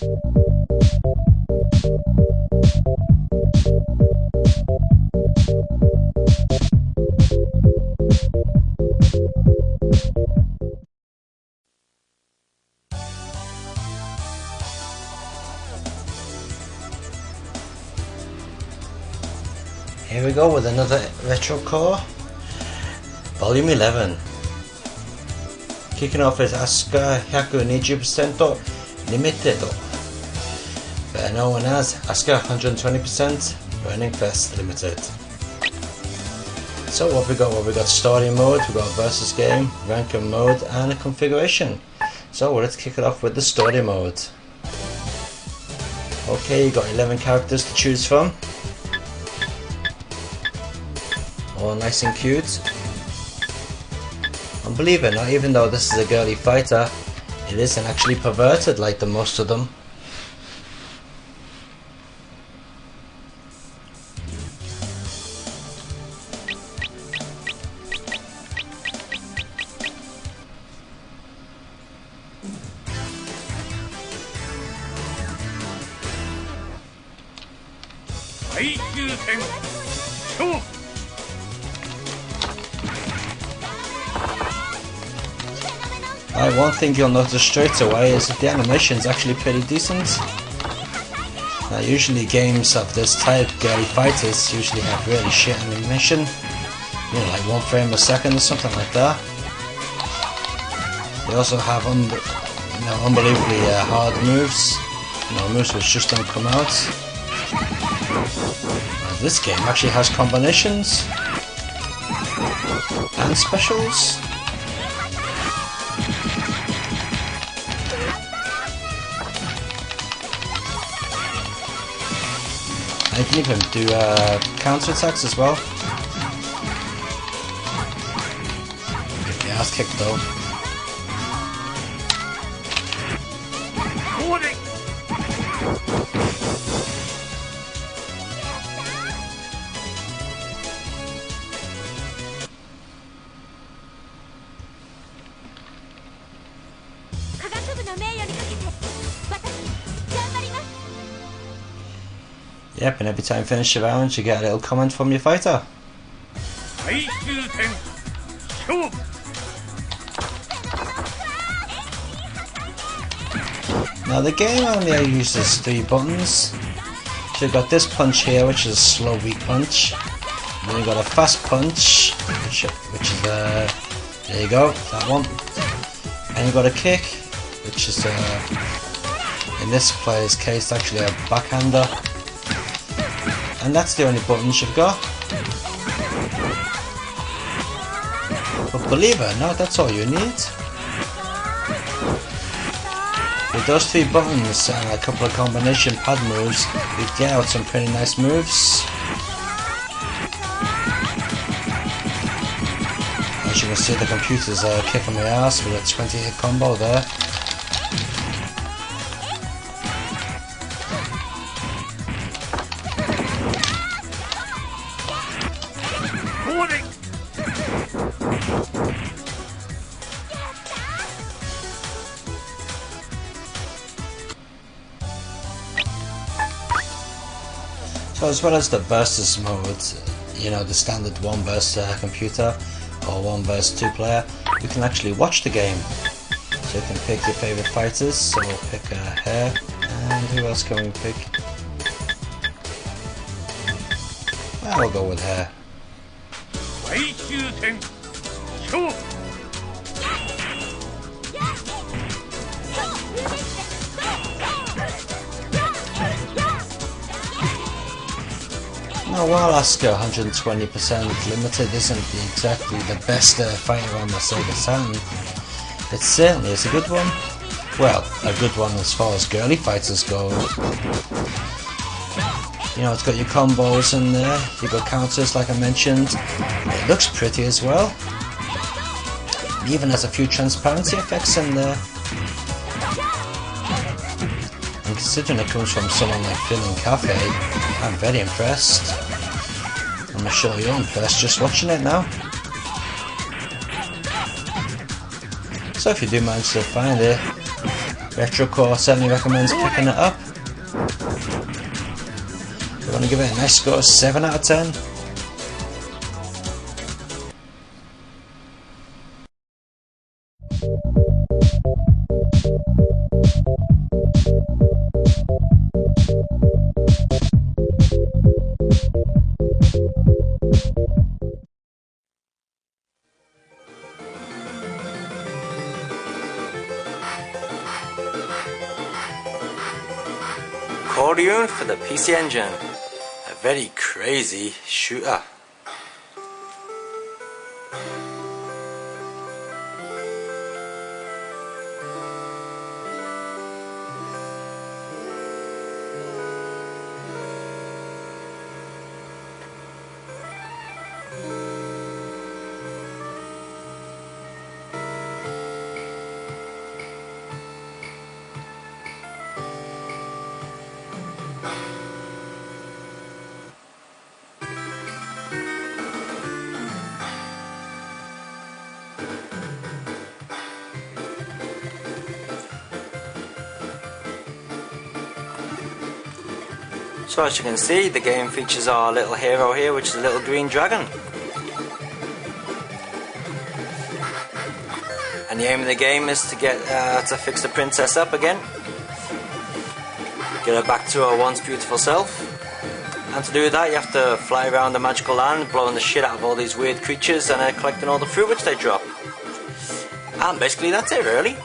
Here we go with another Retro Core, Volume 11. Kicking off is Asuka 120% Limited, better known as Asuka 120% Burning Fest Limited. So what we got? Well, we got story mode, we got versus game, ranking mode, and a configuration. So let's kick it off with the story mode. Okay, you got 11 characters to choose from. All nice and cute. And believe it or not, even though this is a girly fighter, it isn't actually perverted like the most of them. One thing you'll notice straight away is that the animation is actually pretty decent. Now usually games of this type, girly fighters, usually have really shit animation. You know, like 1 frame a second or something like that. They also have unbelievably hard moves. Moves which just don't come out. This game actually has combinations and specials. And you can even do counter attacks as well. Get your ass kicked though. Yep, and every time you finish your round, you get a little comment from your fighter. Now the game only uses 3 buttons. So you've got this punch here, which is a slow weak punch. And then you've got a fast punch, which is there you go, that one. And you've got a kick, which is in this player's case actually a backhander. And that's the only buttons you've got. But believe it or not, that's all you need. With those 3 buttons and a couple of combination pad moves, you get out some pretty nice moves. As you can see, the computer's kicking my ass with a 20-hit combo there. So as well as the versus mode, you know, the standard 1 versus computer or 1 versus 2 player, you can actually watch the game. So you can pick your favourite fighters, so we'll pick Harrier, and who else can we pick? Well, we'll go with Harrier. Now, while Asuka 120% Limited isn't exactly the best fighter on the Sega Saturn, it certainly is a good one. Well, a good one as far as girly fighters go. You know, it's got your combos in there, you've got counters like I mentioned, it looks pretty as well. It even has a few transparency effects in there. And considering it comes from someone like Phil and Cafe, I'm very impressed. I'm sure you're impressed just watching it now. So if you do manage to find it, Retrocore certainly recommends picking it up. We're going to give it a nice score of 7 out of 10. Coryoon for the PC Engine, a very crazy shooter. So as you can see, the game features our little hero here, which is a little green dragon. And the aim of the game is to get to fix the princess up again, get her back to her once beautiful self. And to do that, you have to fly around the magical land, blowing the shit out of all these weird creatures and collecting all the fruit which they drop. And basically that's it, really.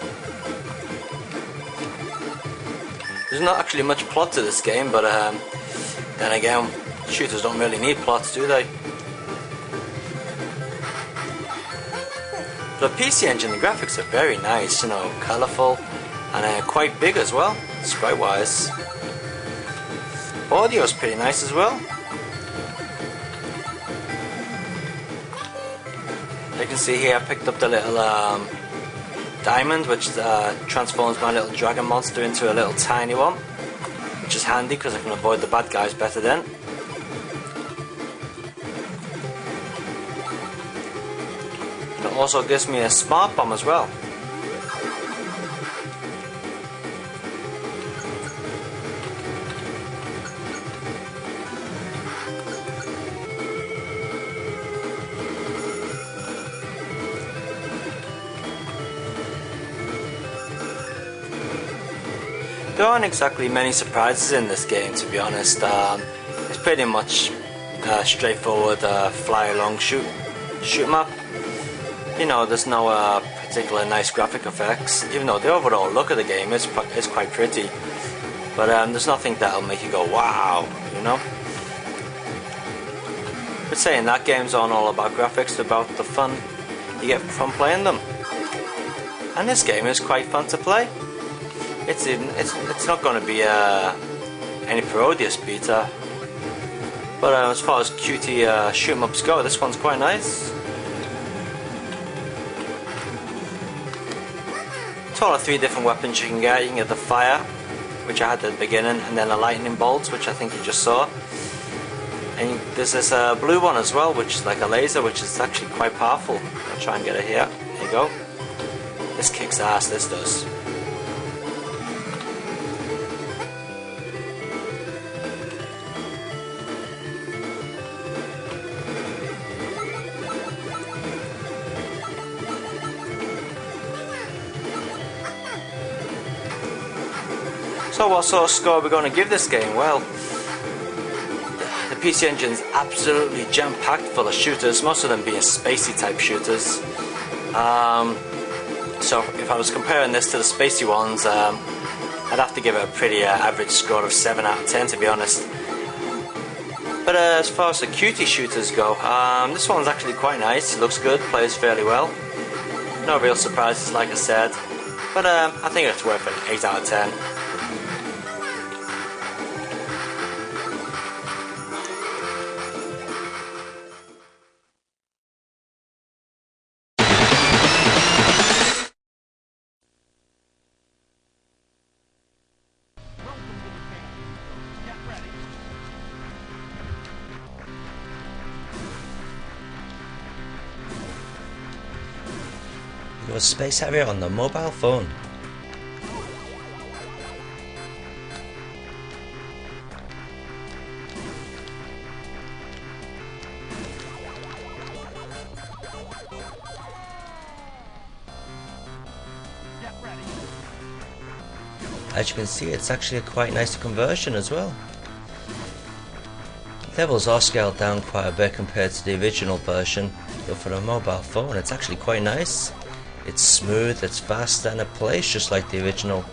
There's not actually much plot to this game, but then again, shooters don't really need plots, do they? For the PC Engine, the graphics are very nice, you know, colourful, and quite big as well, sprite-wise. Audio's pretty nice as well. You can see here I picked up the little diamond, which transforms my little dragon monster into a little tiny one, which is handy because I can avoid the bad guys better then. It also gives me a smart bomb as well. There aren't exactly many surprises in this game, to be honest. It's pretty much straightforward fly along shoot 'em up. You know, there's no particular nice graphic effects, even though the overall look of the game is quite pretty. But there's nothing that'll make you go wow, you know. But saying that, games aren't all about graphics, about the fun you get from playing them. And this game is quite fun to play. It's not going to be any parodious beta, but as far as cutie shoot 'em ups go, this one's quite nice. It's all the 3 different weapons you can get. You can get the fire, which I had at the beginning, and then a lightning bolt, which I think you just saw. And there's this blue one as well, which is like a laser, which is actually quite powerful. I'll try and get it here. There you go. This kicks ass, this does. So what sort of score are we going to give this game? Well, the PC Engine's absolutely jam-packed full of shooters, most of them being spacey type shooters. So if I was comparing this to the spacey ones, I'd have to give it a pretty average score of 7 out of 10, to be honest. But as far as the cutie shooters go, this one's actually quite nice. It looks good, plays fairly well. No real surprises, like I said, but I think it's worth an 8 out of 10. Your Space Harrier on the mobile phone. as you can see, it's actually a quite nice conversion as well. Levels are scaled down quite a bit compared to the original version, but for a mobile phone it's actually quite nice. It's smooth, it's fast, and it plays just like the original.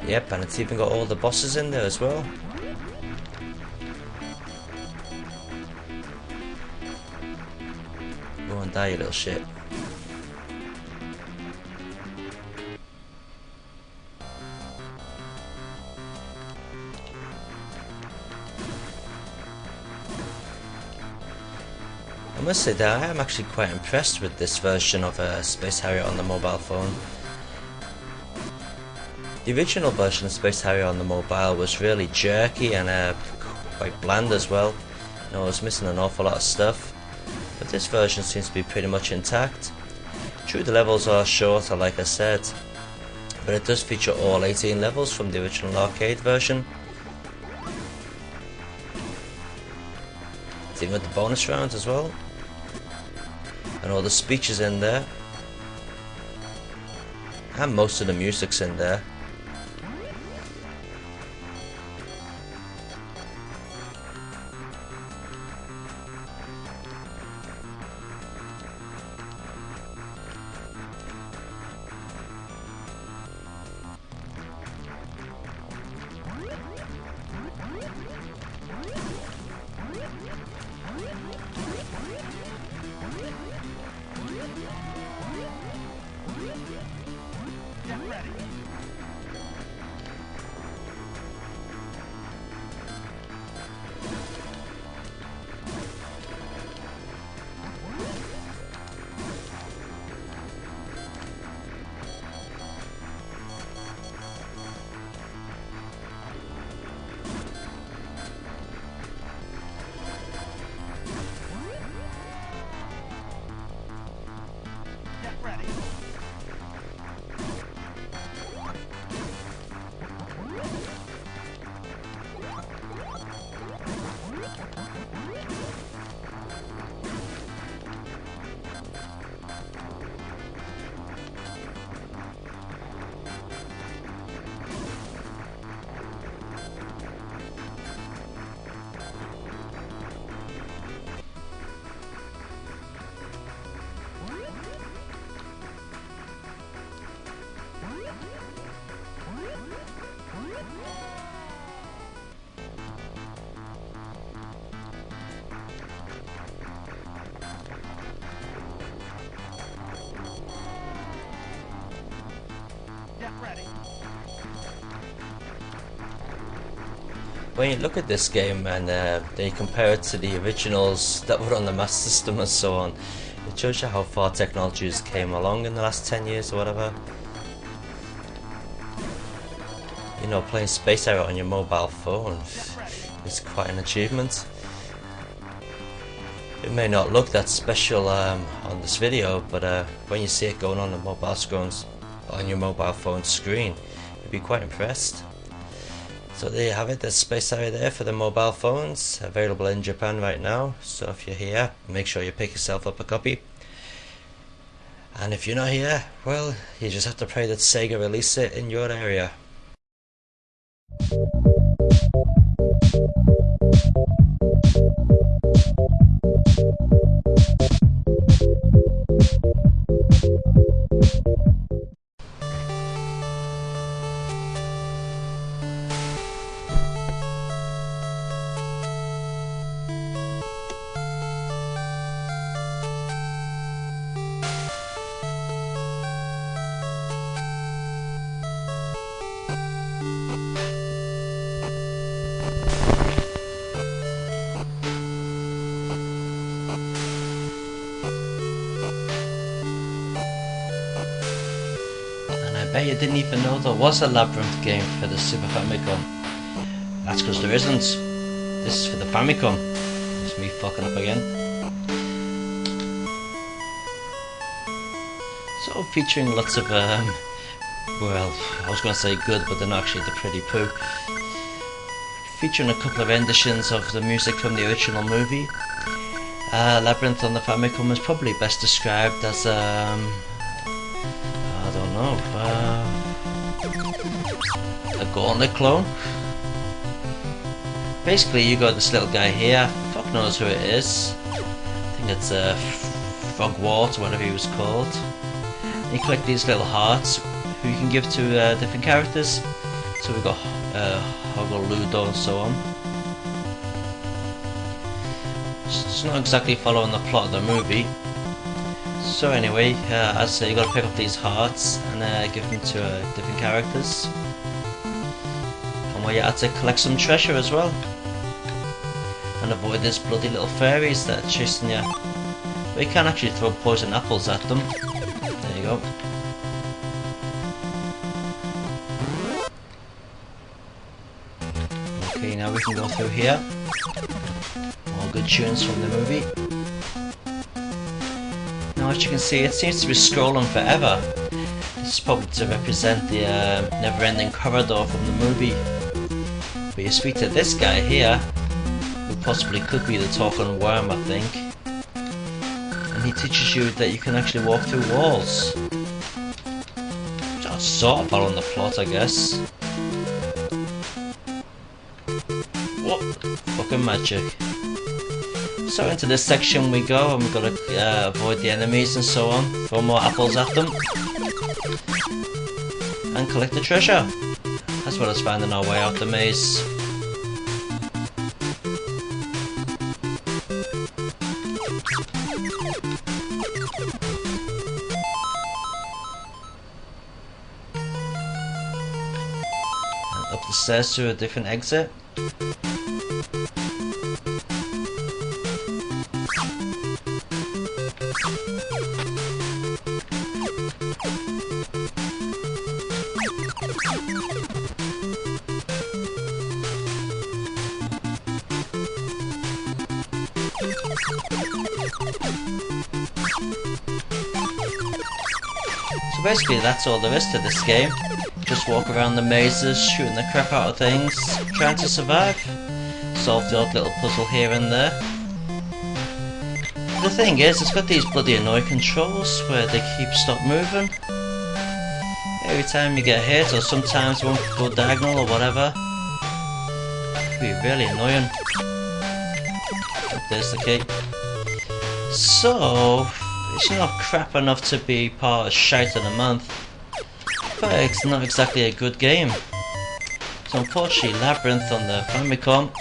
Yep, and it's even got all the bosses in there as well. Go and die, you little shit. I must say that I am actually quite impressed with this version of Space Harrier on the mobile phone. The original version of Space Harrier on the mobile was really jerky and quite bland as well. You know, it was missing an awful lot of stuff. But this version seems to be pretty much intact. True, the levels are shorter, like I said, but it does feature all 18 levels from the original arcade version. It's even got the bonus rounds as well, and all the speeches in there, and most of the music's in there. When you look at this game and they compare it to the originals that were on the Master System and so on, it shows you how far technology has came along in the last 10 years or whatever. You know, playing Space Harrier on your mobile phone is quite an achievement. It may not look that special on this video, but when you see it going on the mobile screens, on your mobile phone screen, you'll be quite impressed. So there you have it, there's Space Harrier there for the mobile phones, available in Japan right now. So if you're here, make sure you pick yourself up a copy. And if you're not here, well, you just have to pray that Sega release it in your area. I bet you didn't even know there was a Labyrinth game for the Super Famicom. That's because there isn't. This is for the Famicom. It's me fucking up again. So featuring lots of well, I was going to say good, but they're not actually, they're pretty poo. Featuring a couple of renditions of the music from the original movie. Labyrinth on the Famicom is probably best described as I don't know, a gauntlet clone. Basically, you got this little guy here. Fuck knows who it is. I think it's Frogwart or whatever he was called. And you collect these little hearts, who you can give to different characters. So we've got Hoggle, Ludo, and so on. It's not exactly following the plot of the movie. So anyway, as I say, you got to pick up these hearts and give them to different characters. And well, you had to collect some treasure as well, and avoid these bloody little fairies that are chasing you. But you can actually throw poison apples at them. There you go. Okay, now we can go through here. More good tunes from the movie. Now, as you can see, it seems to be scrolling forever. This is probably to represent the never-ending corridor from the movie. But you speak to this guy here, who possibly could be the talking worm, I think. And he teaches you that you can actually walk through walls. Just sort of following the plot, I guess. What? Fucking magic. So into this section we go, and we've got to avoid the enemies and so on, throw more apples at them, and collect the treasure, as well as finding our way out the maze. And up the stairs to a different exit. So basically that's all there is to this game. Just walk around the mazes, shooting the crap out of things, trying to survive. Solve the odd little puzzle here and there. The thing is, it's got these bloody annoying controls where they keep stop moving. Every time you get hit, or sometimes won't go diagonal or whatever. It can be really annoying. There's the key. So, it's not crap enough to be part of Shite of the Month, but it's not exactly a good game. So unfortunately, Labyrinth on the Famicom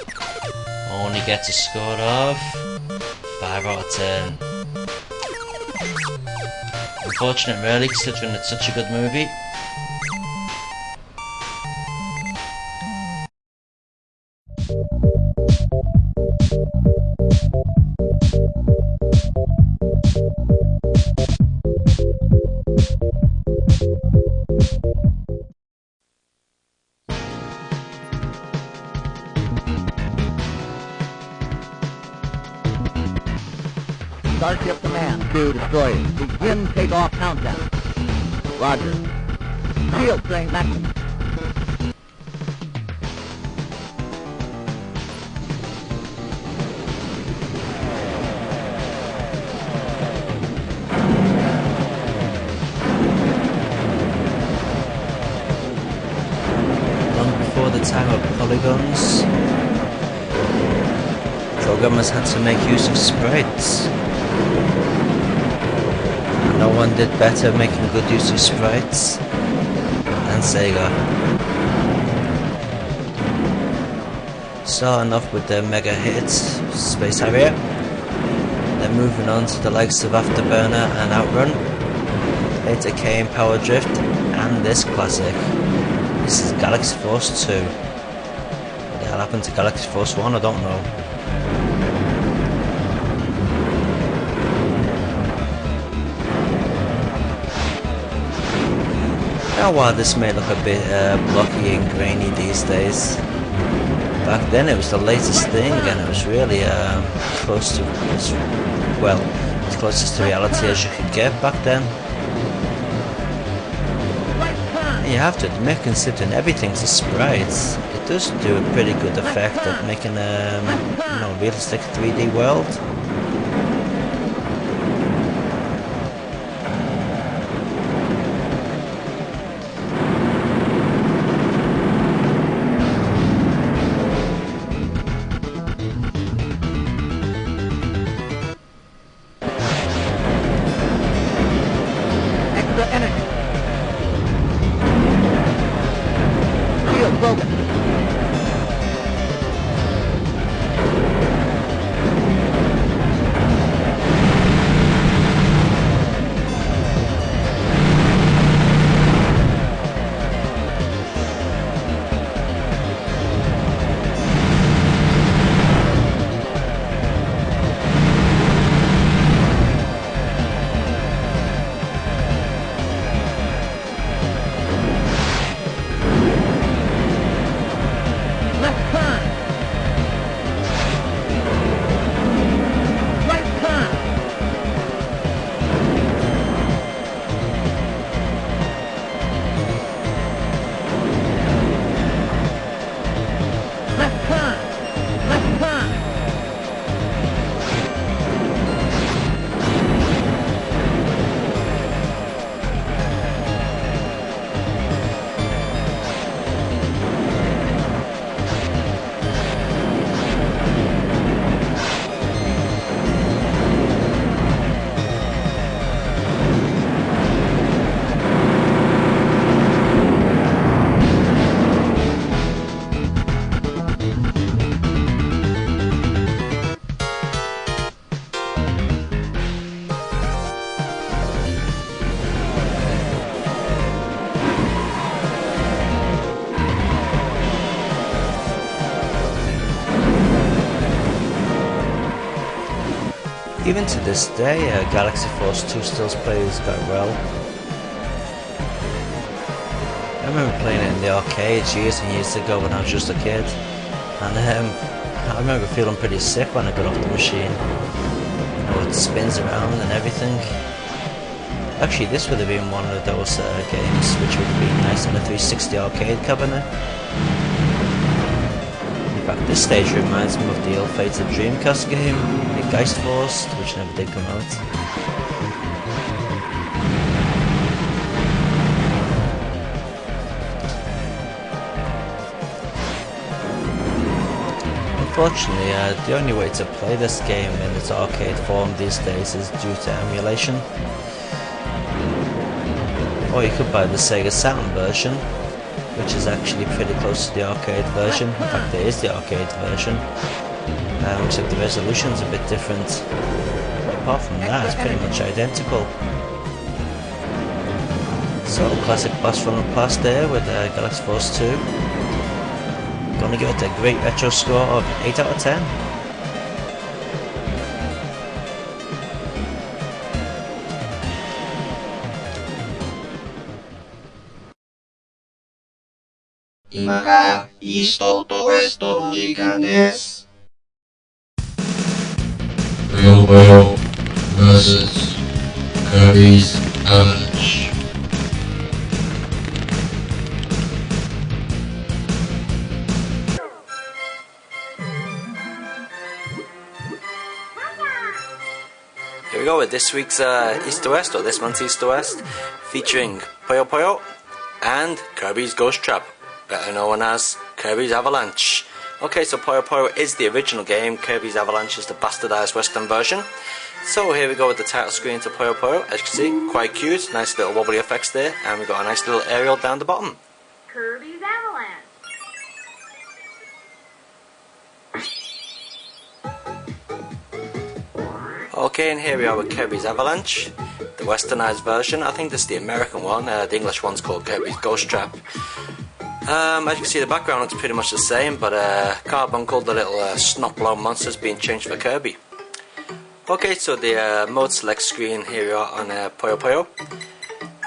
only gets a score of 5 out of 10. Unfortunate really, considering it's such a good movie. Starship Command to destroy it. Begin takeoff countdown. Roger. Shield strength maximum. Long before the time of polygons, programmers had to make use of sprites. No one did better making good use of sprites than Sega. Starting off with their mega hit, Space Harrier, then moving on to the likes of Afterburner and Outrun. Later came Power Drift and this classic. This is Galaxy Force 2. What the hell happened to Galaxy Force 1? I don't know. Now while this may look a bit blocky and grainy these days, back then it was the latest thing and it was really close to, well, as closest to reality as you could get back then. You have to admit, considering everything's a sprite, it does do a pretty good effect at making a realistic 3D world. Extra energy. Shield broken. Left turn. Right turn. Left turn. Left turn. Even to this day, Galaxy Force 2 still plays quite well. I remember playing it in the arcades years and years ago when I was just a kid, and I remember feeling pretty sick when I got off the machine. You know, it spins around and everything. Actually, this would have been one of those games which would have been nice on a 360 arcade cabinet. In fact, this stage reminds me of the ill-fated Dreamcast game, the Geist Force, which never did come out. Unfortunately, the only way to play this game in its arcade form these days is due to emulation. Or you could buy the Sega Saturn version, which is actually pretty close to the arcade version. In fact, it is the arcade version, except the resolution's a bit different. Apart from that, it's pretty much identical. So, classic boss from the past there with Galaxy Force 2. Gonna give it a great retro score of 8 out of 10. Puyo Puyo versus Kirby's Avalanche. Here we go with this week's East to West, or this month's East to West, featuring Puyo Puyo and Kirby's Ghost Trap, better known as Kirby's Avalanche. Okay, so Puyo Puyo is the original game, Kirby's Avalanche is the bastardized Western version. So here we go with the title screen to Puyo Puyo. As you can see, quite cute, nice little wobbly effects there, and we've got a nice little aerial down the bottom. Kirby's Avalanche. Okay, and here we are with Kirby's Avalanche, the westernized version. I think this is the American one, the English one's called Kirby's Ghost Trap. As you can see, the background looks pretty much the same, but Carbuncle, the little snot-blown monster's been changed for Kirby. Okay, so the mode select screen, here we are on Puyo Puyo.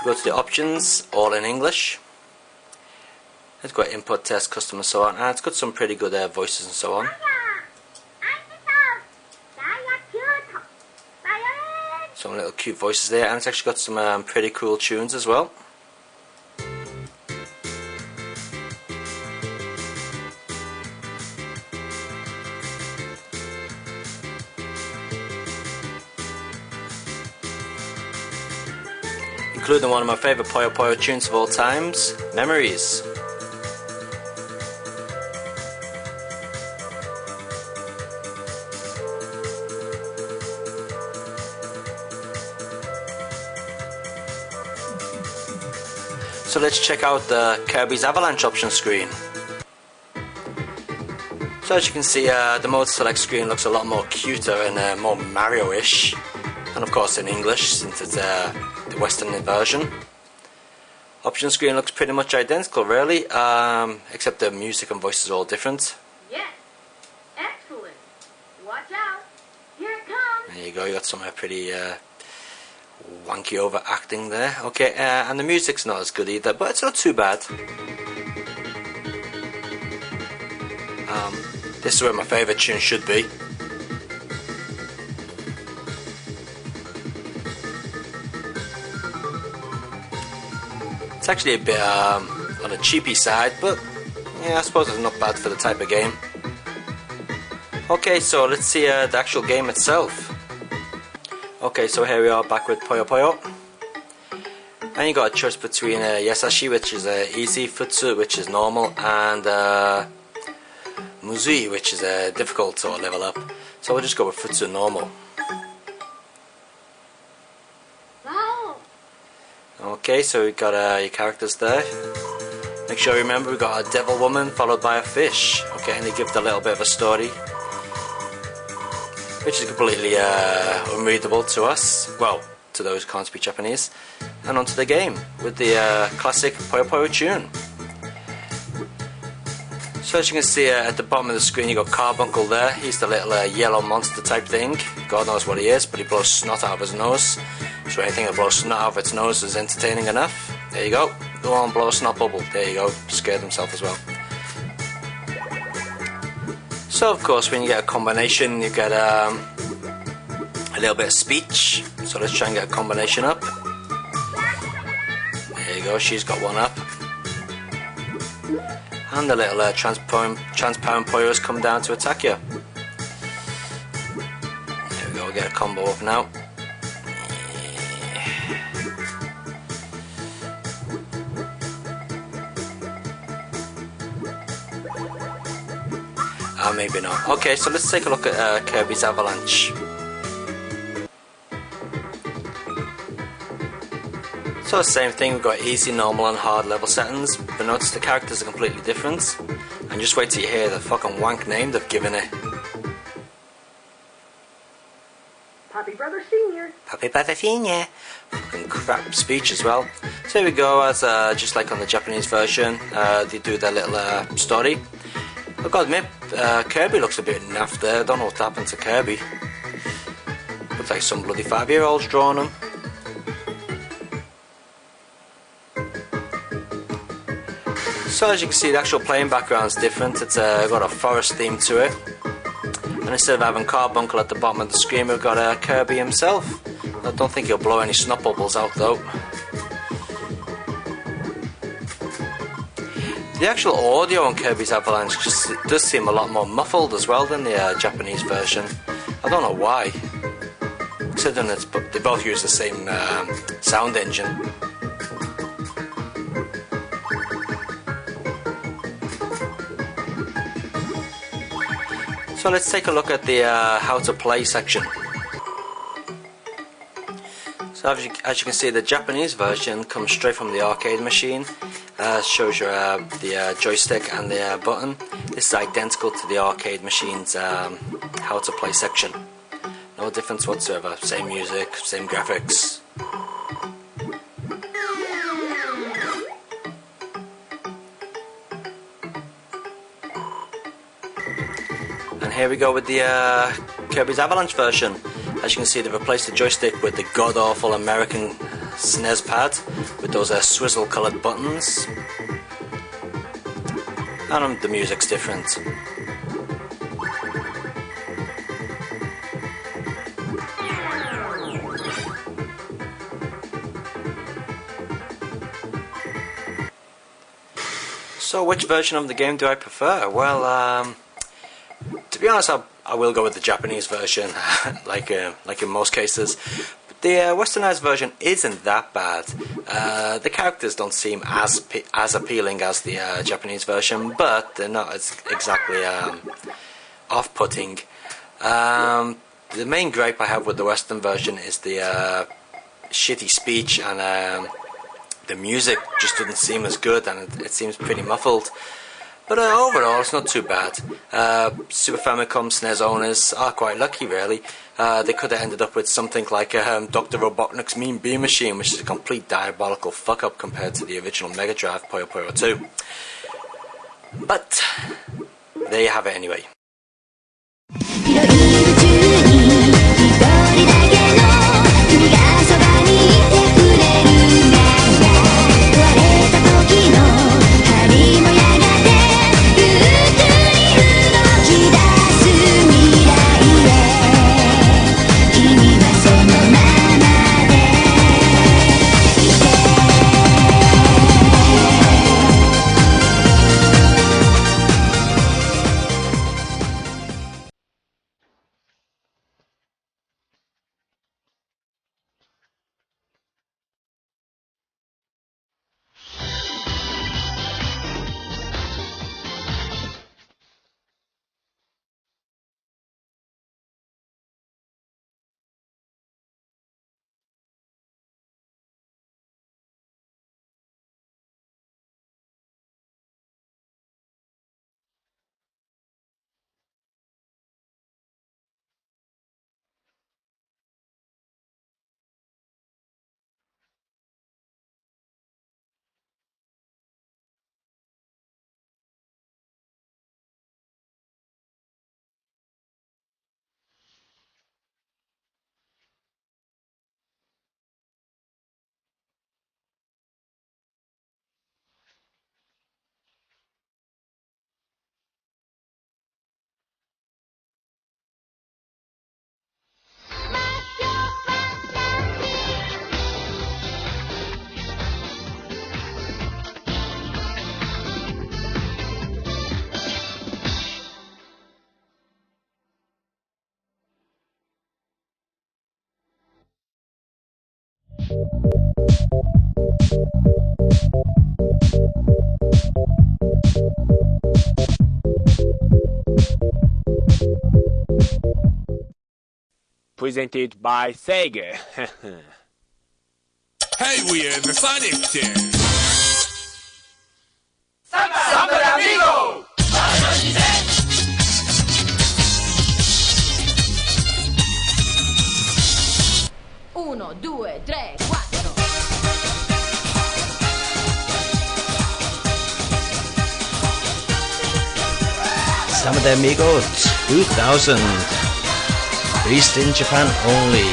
Go to the options, all in English. It's got input, test, custom and so on, and it's got some pretty good voices and so on. Some little cute voices there, and it's actually got some pretty cool tunes as well. including one of my favourite Puyo Puyo tunes of all times, Memories. So let's check out the Kirby's Avalanche option screen. So as you can see, the mode select screen looks a lot more cuter and more Mario-ish, and of course in English since it's the Western version. Option screen looks pretty much identical really, except the music and voice is all different. Yes. Excellent. Watch out. Here it comes. There you go, you got some pretty wanky overacting there. Okay, and the music's not as good either, but it's not too bad. This is where my favourite tune should be. It's actually a bit on the cheapy side, but yeah, I suppose it's not bad for the type of game. Okay, so let's see the actual game itself. Okay, so here we are back with Puyo Puyo. And you got a choice between Yasashi, which is easy, Futsu, which is normal, and Muzui, which is difficult sort of level up. So we'll just go with Futsu normal. Wow. Okay, so we got your characters there. Make sure you remember we got a devil woman followed by a fish. Okay, and they give a little bit of a story, which is completely unreadable to us, well, to those who can't speak Japanese. And onto the game with the classic Puyo Puyo tune. So as you can see at the bottom of the screen, you got Carbuncle there. He's the little yellow monster type thing. God knows what he is, but he blows snot out of his nose. So anything that blows snot out of its nose is entertaining enough. There you go. Go on, blow a snot bubble. There you go. Scared himself as well. So of course when you get a combination you get a little bit of speech. So let's try and get a combination up. There you go, she's got one up. And the little transparent Puyos come down to attack you. There we go, we'll get a combo up now. Maybe not. Okay, so let's take a look at Kirby's Avalanche. So the same thing, we've got easy, normal and hard level settings, but notice the characters are completely different. And just wait till you hear the fucking wank name they've given it. Poppy Brother Senior. Poppy Brother Senior. Fucking crap speech as well. So here we go, as just like on the Japanese version, they do their little story. I've got to admit, Kirby looks a bit naff there. I don't know what happened to Kirby. Looks like some bloody 5-year-old's drawn him. So as you can see, the actual playing background's different. It's got a forest theme to it. And instead of having Carbuncle at the bottom of the screen, we've got Kirby himself. I don't think he'll blow any snot bubbles out though. The actual audio on Kirby's Avalanche just does seem a lot more muffled as well than the Japanese version. I don't know why. Considering they both use the same sound engine. So let's take a look at the how to play section. So as you can see, the Japanese version comes straight from the arcade machine. Shows you the joystick and the button. This is identical to the arcade machine's how to play section. No difference whatsoever. Same music, same graphics. And here we go with the Kirby's Avalanche version. As you can see, they've replaced the joystick with the god-awful American SNES pad with those swizzle coloured buttons. And the music's different. So which version of the game do I prefer? Well, to be honest, I will go with the Japanese version, like in most cases. The westernized version isn't that bad. The characters don't seem as appealing as the Japanese version, but they're not as exactly off-putting. The main gripe I have with the western version is the shitty speech, and the music just doesn't seem as good, and it seems pretty muffled. But overall, it's not too bad. Super Famicom SNES owners are quite lucky, really. They could have ended up with something like Dr. Robotnik's Mean Bean Machine, which is a complete diabolical fuck-up compared to the original Mega Drive Puyo Puyo 2. But there you have it anyway. Presented by Sega. Hey, we in the Sonic chair. Samba De Amigo! 1, 2, 3, 4. Samba De Amigo 2000. Released in Japan only.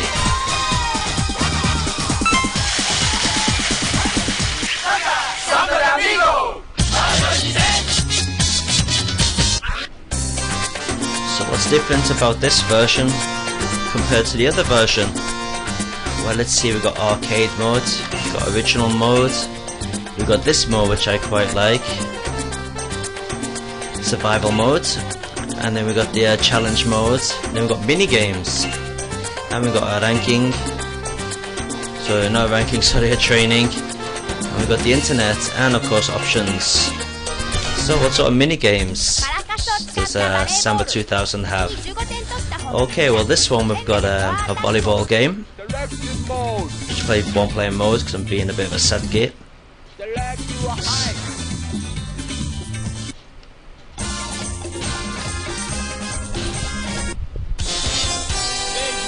Samba De Amigo! So what's different about this version compared to the other version? Well, let's see, we've got arcade mode, we've got original mode, we've got this mode which I quite like, survival mode, and then we've got the challenge mode, then we've got mini games, and we've got a ranking, so no ranking, sorry, a training, and we've got the internet, and of course options. So what sort of mini games does Samba 2000 have? Okay, well this one we've got a volleyball game. Just play one player mode because I'm being a bit of a sad git. Stage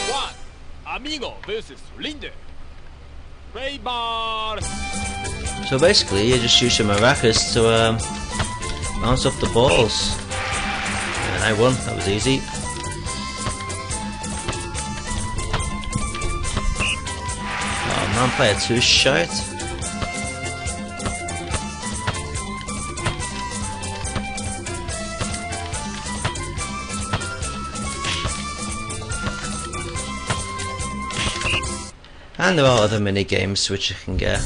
1, Amigo versus Linde. Play ball. So basically you just use your maracas to bounce off the balls. And I won, that was easy. Oh man, player 2's shite. And there are other mini games which you can get.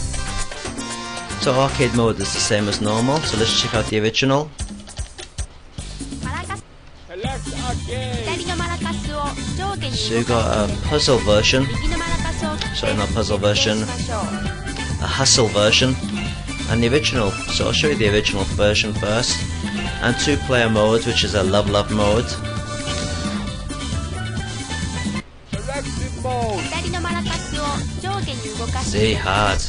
So arcade mode is the same as normal, so let's check out the original. So you got a puzzle version, sorry, not puzzle version, a hustle version, and the original. So I'll show you the original version first, and 2-player mode, which is a love mode. Z hard.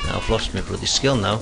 I've lost my bloody skill now.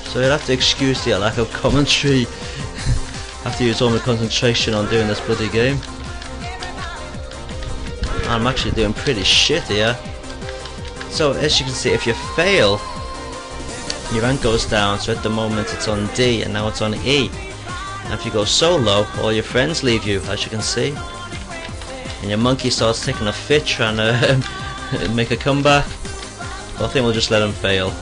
So you'll have to excuse the lack of commentary. I have to use all my concentration on doing this bloody game. I'm actually doing pretty shit here. So as you can see, if you fail, your rank goes down. So at the moment it's on D and now it's on E. And if you go solo, all your friends leave you, as you can see. And your monkey starts taking a fit trying to make a comeback. Well, I think we'll just let him fail.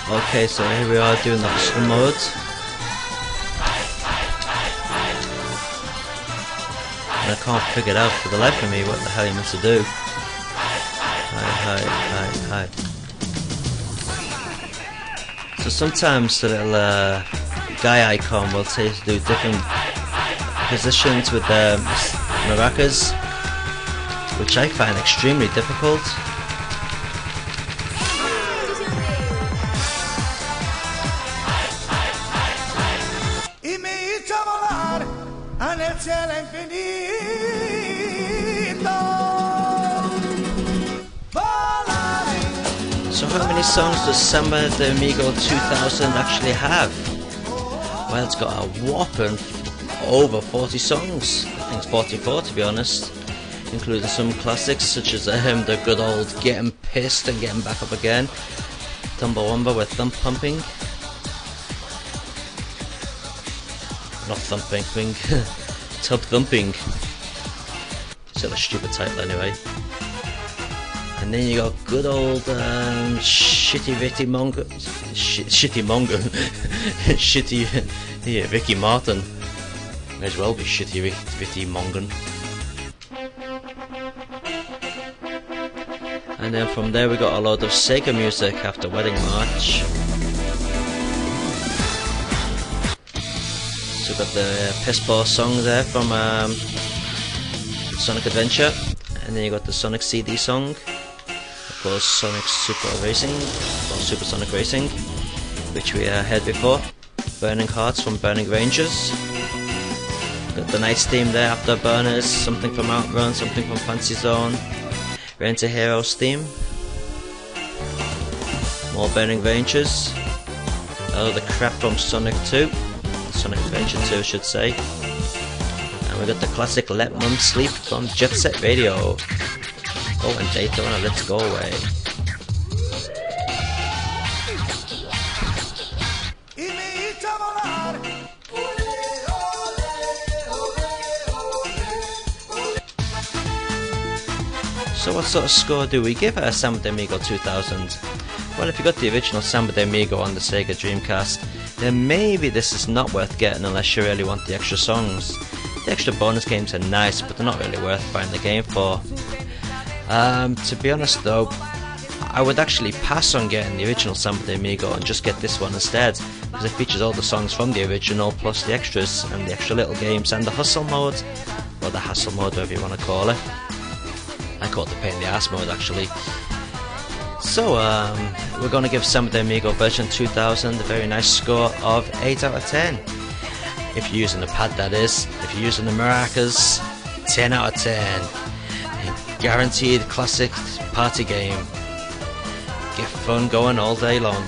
Okay, so here we are doing the hustle mode. And I can't figure it out for the life of me what the hell you're meant to do. Hi. So sometimes the little guy icon will tell you to do different positions with the maracas, which I find extremely difficult. So how many songs does Samba De Amigo 2000 actually have? Well, it's got a whopping over 40 songs. I think it's 44 to be honest, including some classics such as the good old Getting Pissed and Getting Back Up Again, Tumbawamba with Thump Pumping. Not thumping, tub thumping. Still a stupid title anyway. And then you got good old shitty Ricky Mongo, shitty Mongo, shitty Ricky Martin. May as well be shitty Ricky Mongan. And then from there we got a lot of Sega music after Wedding March. So we got the piss poor song there from Sonic Adventure, and then you got the Sonic CD song, of course Sonic Super Racing, or Super Sonic Racing, which we heard before, Burning Hearts from Burning Rangers, got the Night's theme there after Burners, something from Outrun, something from Fantasy Zone, Rent a Heroes theme, more Burning Rangers, the crap from Sonic 2, Sonic Adventure 2 I should say, and we got the classic Let Mum Sleep from Jet Set Radio. Oh, and Daytona, let's go away. So what sort of score do we give Samba De Amigo 2000? Well, if you got the original Samba De Amigo on the Sega Dreamcast, then maybe this is not worth getting unless you really want the extra songs. The extra bonus games are nice, but they're not really worth buying the game for. To be honest though, I would actually pass on getting the original Samba De Amigo and just get this one instead, because it features all the songs from the original plus the extras and the extra little games and the hustle mode, or the hassle mode, whatever you want to call it. I call it the pain in the ass mode actually. So, we're going to give Samba De Amigo version 2000 a very nice score of 8 out of 10. If you're using the pad, that is. If you're using the maracas, 10 out of 10. A guaranteed classic party game. Get fun going all day long.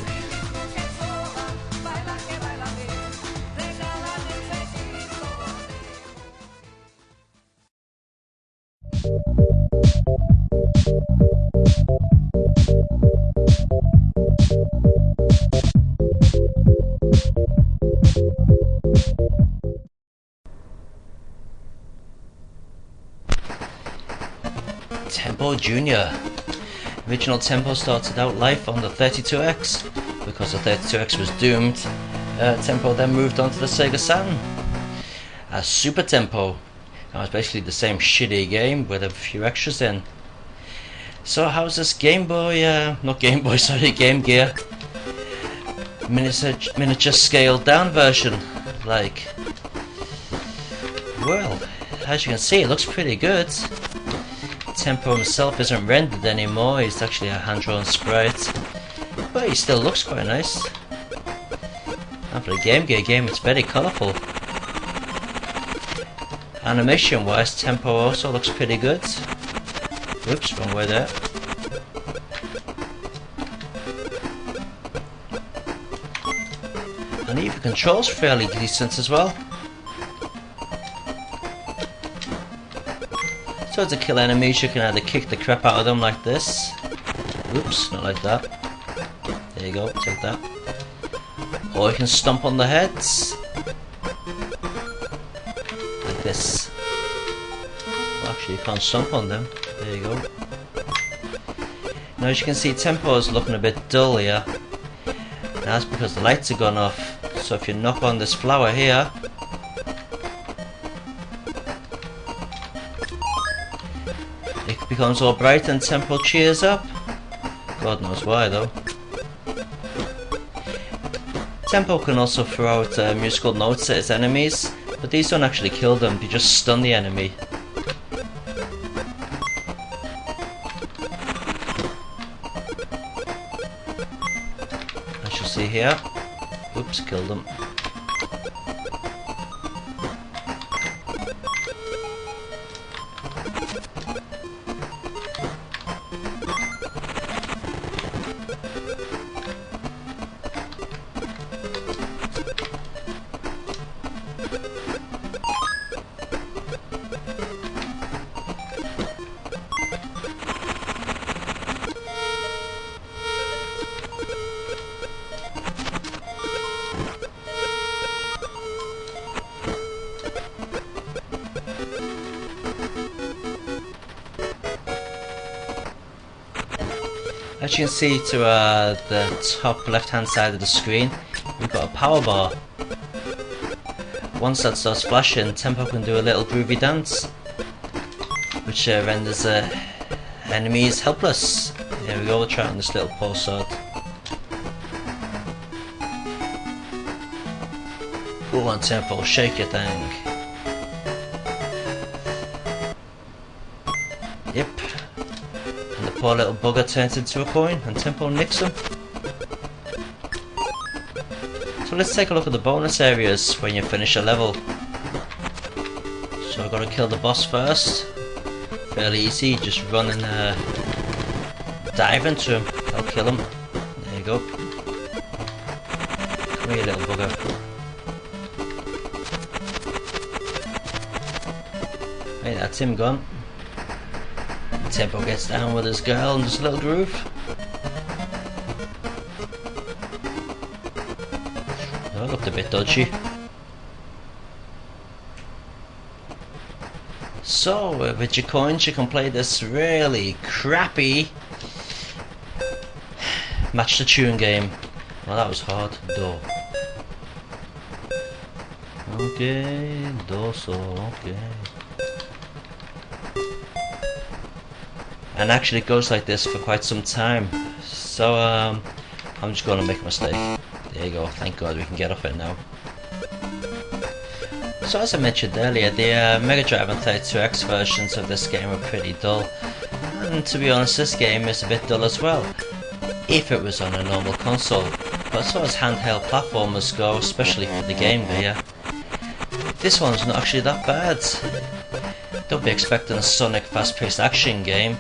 Tempo Jr. Original Tempo started out life on the 32X. Because the 32X was doomed, Tempo then moved on to the Sega Saturn as Super Tempo. It was basically the same shitty game with a few extras in. So how's this Game Boy, not Game Boy, sorry, Game Gear miniature scaled down version like? Well, as you can see, it looks pretty good. Tempo himself isn't rendered anymore, he's actually a hand-drawn sprite, but he still looks quite nice. And for a Game Gear game, it's very colourful. Animation wise, Tempo also looks pretty good. Oops, wrong way there. And even controls fairly decent as well. So to kill enemies, you can either kick the crap out of them like this. Oops, not like that. There you go, take that. Or you can stomp on the heads. Like this. Well, actually you can't stomp on them. There you go. Now as you can see, Tempo is looking a bit dull here. And that's because the lights have gone off. So if you knock on this flower here, it becomes all bright and Tempo cheers up. God knows why though. Tempo can also throw out musical notes at his enemies, but these don't actually kill them, they just stun the enemy. As you see here, oops, killed them. As you can see to the top left hand side of the screen, we've got a power bar. Once that starts flashing, Tempo can do a little groovy dance, which renders enemies helpless. Here we go, we'll try it on this little pole sword. Go on Tempo, shake your thing. Yep. And the poor little bugger turns into a coin and Tempo nicks him. So let's take a look at the bonus areas when you finish a level. So I've got to kill the boss first. Fairly easy, just run and dive into him. I'll kill him. There you go. Come here, little bugger. Hey, that's him gone. Tempo gets down with his girl and just a little groove. Oh, it looked a bit dodgy. So, with your coins you can play this really crappy Match the Tune game. Well, that was hard. Do. Okay, do so, okay. And actually it goes like this for quite some time. So I'm just going to make a mistake. There you go, thank God we can get off it now. So as I mentioned earlier, the Mega Drive and 32X versions of this game are pretty dull. And to be honest, this game is a bit dull as well. if it was on a normal console, but as far as handheld platformers go, especially for the Game Gear, this one's not actually that bad. Don't be expecting a Sonic fast-paced action game,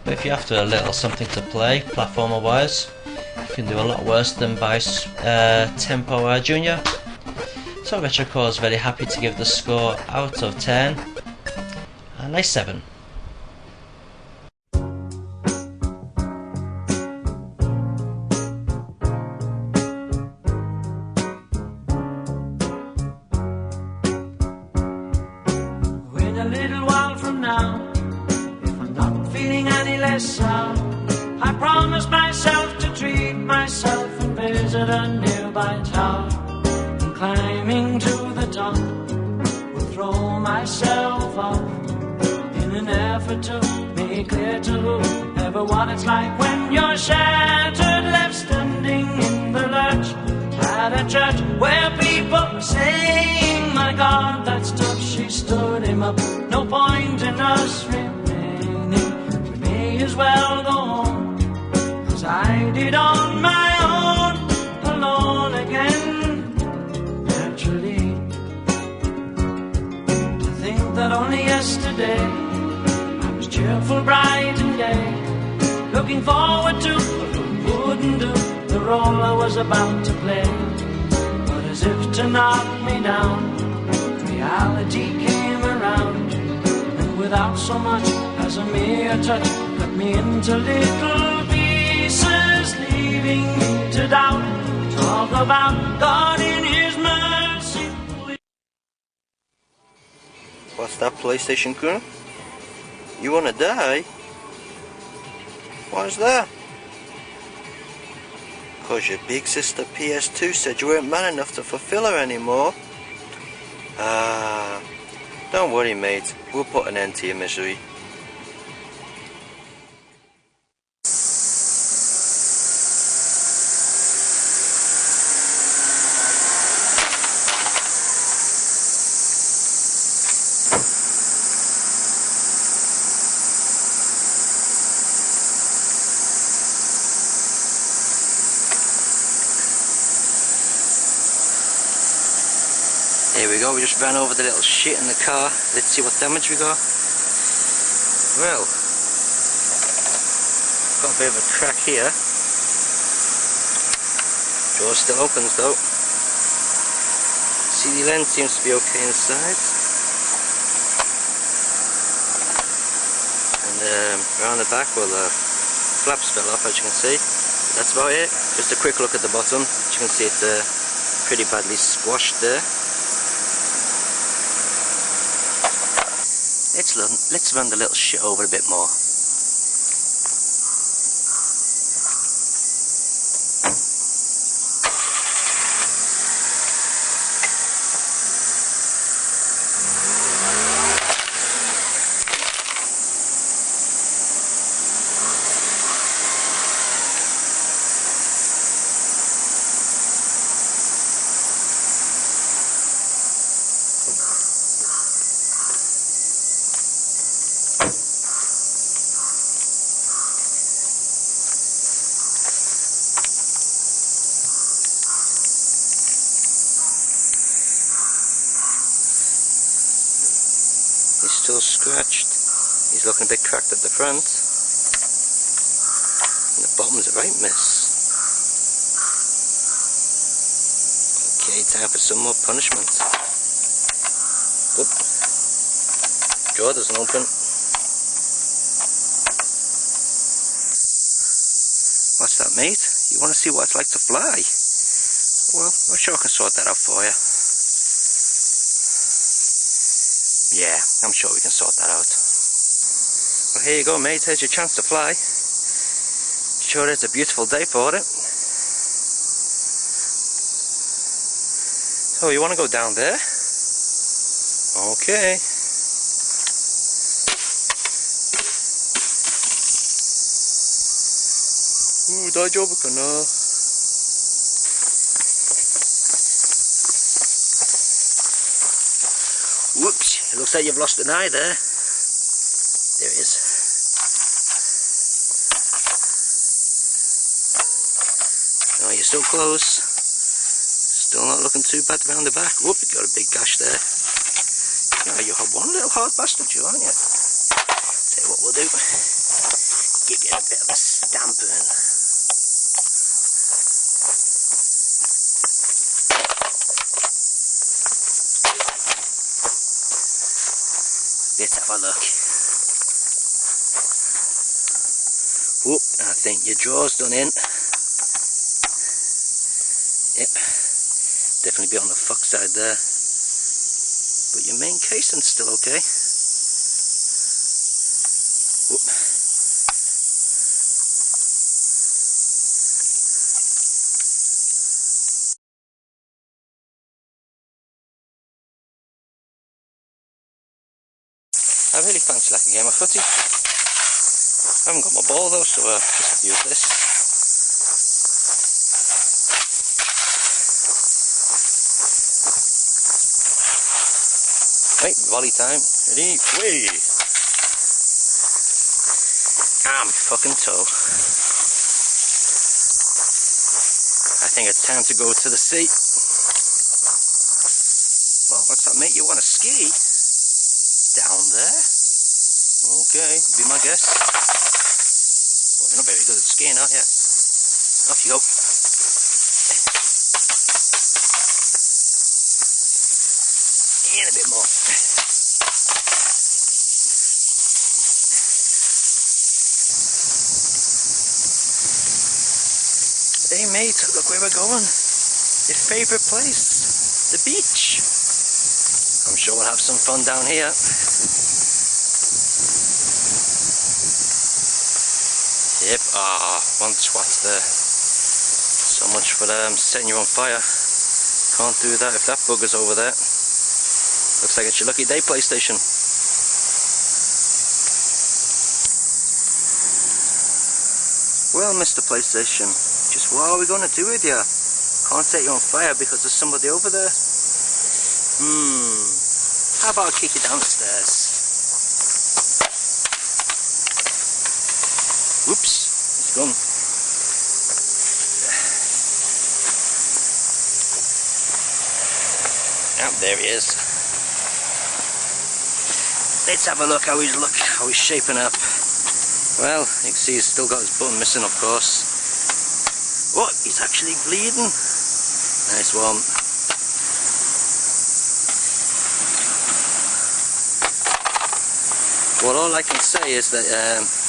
but if you're after a little something to play, platformer wise, you can do a lot worse than by Tempo Junior. So RetroCore is very happy to give the score out of 10 a nice 7. I promise myself to treat myself and visit a nearby tower. And climbing to the top, will throw myself off in an effort to make clear to whoever what it's like when you're shattered, left standing in the lurch at a church where people are saying, my God, that's tough. She stood him up. No point in us remaining. We may as well go home, 'cause I did on my own, alone again. Naturally, to think that only yesterday I was cheerful, bright and gay, looking forward to what wouldn't do the role I was about to play. But as if to knock me down, reality came around, and without so much as a mere touch, cut me into little pieces, leaving me to doubt. Talk about God in His mercy. What's that, PlayStation Kun? You wanna die? Why's that? 'Cause your big sister PS2 said you weren't man enough to fulfill her anymore. Don't worry, mate. We'll put an end to your misery. Here we go, we just ran over the little shit in the car. Let's see what damage we got. Well, got a bit of a crack here. Door still opens though. CD lens seems to be okay inside. And around the back, well, the flaps fell off, as you can see. That's about it. Just a quick look at the bottom. As you can see, it's pretty badly squashed there. Let's run the little shit over a bit more. He's still scratched. He's looking a bit cracked at the front. And the bottom's a right mess. Okay, time for some more punishment. Whoop. Jaw doesn't open. What's that, mate? You want to see what it's like to fly? Well, I'm sure I can sort that out for you. Yeah, I'm sure we can sort that out. Well, here you go, mate. Here's your chance to fly. Sure it's a beautiful day for it. So, you want to go down there? Okay. Ooh, 大丈夫かな? Whoops, it looks like you've lost an eye there. There it is. Oh, you're still close. Still not looking too bad round the back. Whoop, you got a big gash there. Oh, you have one little hard bastard, you, aren't you? Tell you what we'll do. Give you a bit of a stamping. Let's have a look. Whoop, I think your draw's done in. Yep, definitely be on the fuck side there. But your main casing's still okay. Whoop. I really fancy like a game of footy. I haven't got my ball though, so just have to use this. Right, volley time. Ready? Way! Ah, my fucking toe. I think it's time to go to the sea. Well, what's that, mate? You want to ski? Down there? Okay, be my guest. Well, you're not very good at skiing, are you? Off you go. And a bit more. Hey mate, look where we're going. Your favourite place, the beach. I'm sure we'll have some fun down here. Yep, one twat there. So much for setting you on fire. Can't do that if that bugger's over there. Looks like it's your lucky day, PlayStation. Well, Mr. PlayStation, just what are we going to do with you? Can't set you on fire because there's somebody over there. How about I kick you downstairs? Whoops, it's gone. Oh, there he is. Let's have a look how he's shaping up. Well, you can see he's still got his button missing, of course. What? He's actually bleeding. Nice one. Well, all I can say is that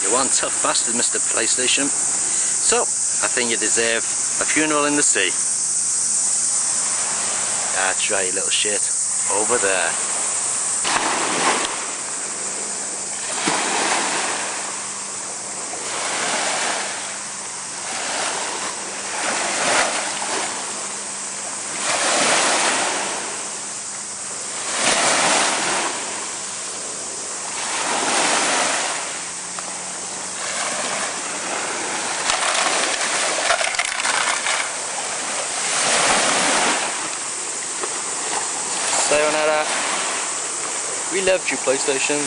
you're one tough bastard, Mr. PlayStation. So, I think you deserve a funeral in the sea. That's right, you little shit. Over there. Sayonara. We loved you, PlayStation.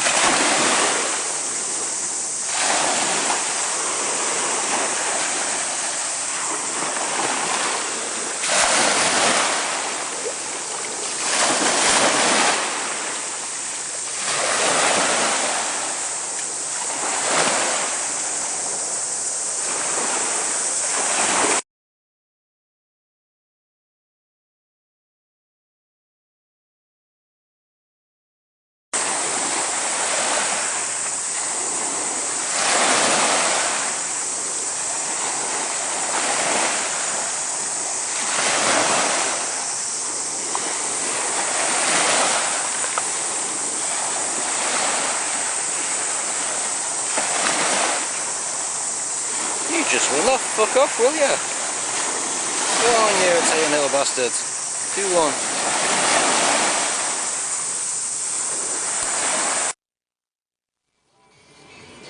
Just will not fuck off, will ya? Go on, you Italian little bastard. Do one.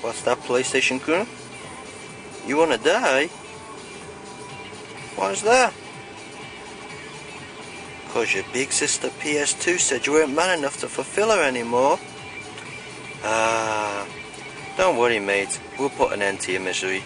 What's that, PlayStation Kun? You wanna die? Why's that? Cause your big sister PS2 said you weren't man enough to fulfill her anymore. Don't worry, mate. We'll put an end to your misery.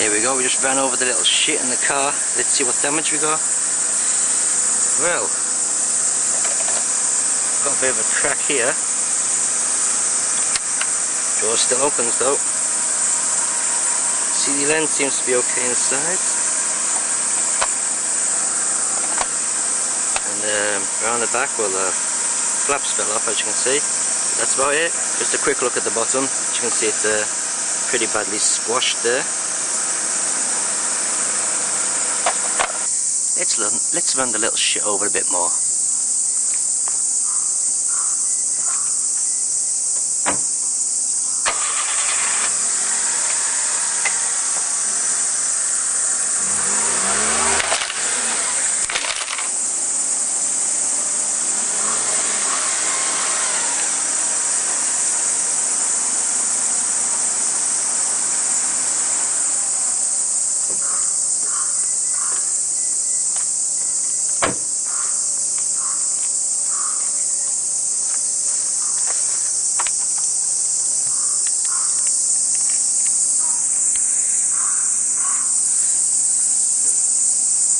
Here we go, we just ran over the little shit in the car. Let's see what damage we got. Well, got a bit of a crack here. Door still opens though. CD lens seems to be okay inside. And around the back, well, the flaps fell off, as you can see. But that's about it. Just a quick look at the bottom. As you can see, it's pretty badly squashed there. Let's run the little shit over a bit more.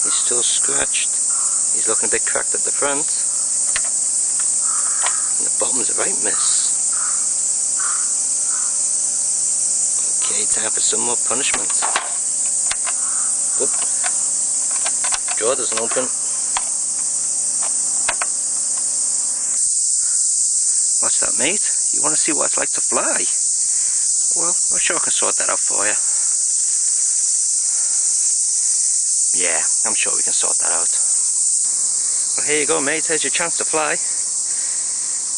He's still scratched. He's looking a bit cracked at the front. And the bottom's a right mess. Okay, time for some more punishment. Whoop. Jaw doesn't open. What's that, mate? You want to see what it's like to fly? Well, I'm sure I can sort that out for you. Yeah, I'm sure we can sort that out. Well, here you go, mate. Here's your chance to fly.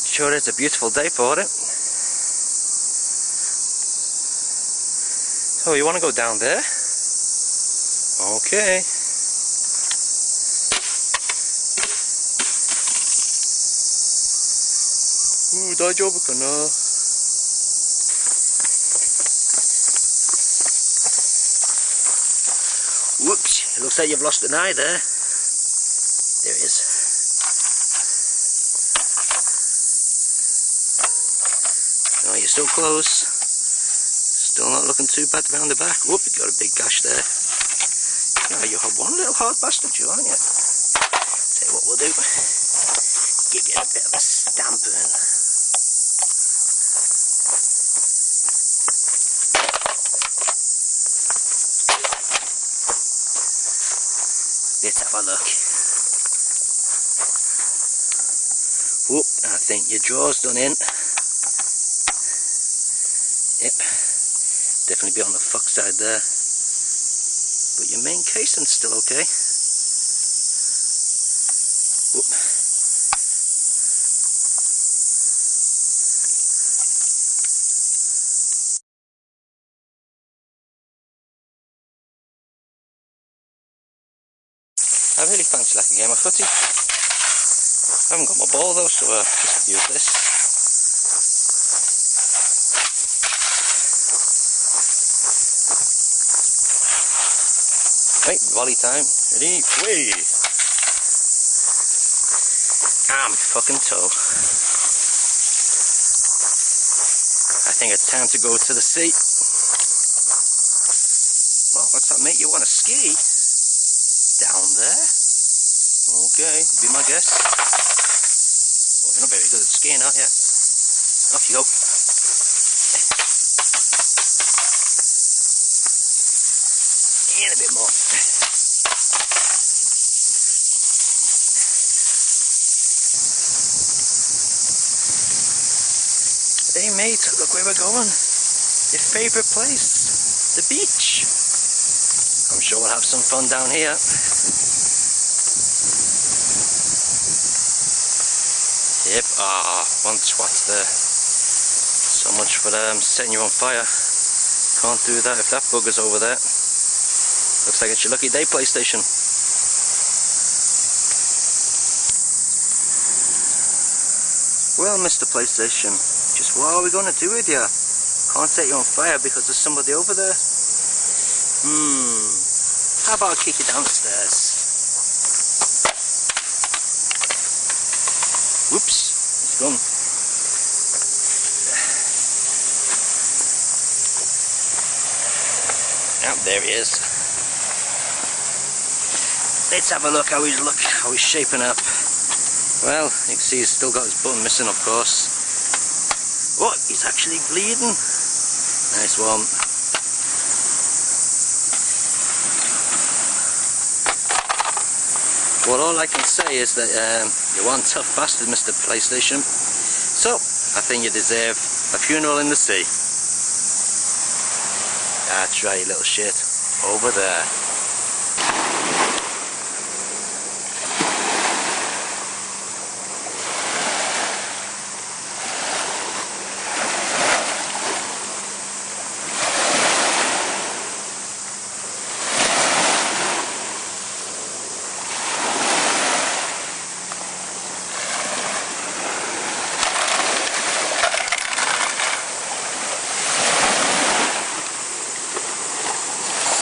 Sure, it's a beautiful day for it. So, you want to go down there? Okay. Ooh, 大丈夫かな? Whoops, it looks like you've lost an eye there. There it is. Oh, you're still close. Still not looking too bad round the back. Whoop, you got a big gash there. Oh, you have one little hard bastard, you, aren't you? Tell you what we'll do. Give you a bit of a stamping. Let's have a look. Whoop, I think your jaw's done in. Yep, definitely be on the fuck side there. But your main casing's still okay. Whoop. I really fancy like a game of footy. I haven't got my ball though, so just have to use this. Right, volley time. Ready? Way! Ah, my fucking toe. I think it's time to go to the sea. Well, what's that, mate? You want to ski? Down there? Okay, be my guest. Well, you're not very good at skiing, are you? Off you go. And a bit more. Hey mate, look where we're going. Your favourite place, the beach. I'm sure we'll have some fun down here. Yep, one twat there. So much for setting you on fire. Can't do that if that bugger's over there. Looks like it's your lucky day, PlayStation. Well, Mr. PlayStation, just what are we going to do with you? Can't set you on fire because there's somebody over there. How about I kick you downstairs? Whoops, it's gone. Oh, there he is. Let's have a look how he's shaping up. Well, you can see he's still got his button missing, of course. Oh, he's actually bleeding. Nice one. Well, all I can say is that you're one tough bastard, Mr. PlayStation. So, I think you deserve a funeral in the sea. That's right, you little shit. Over there.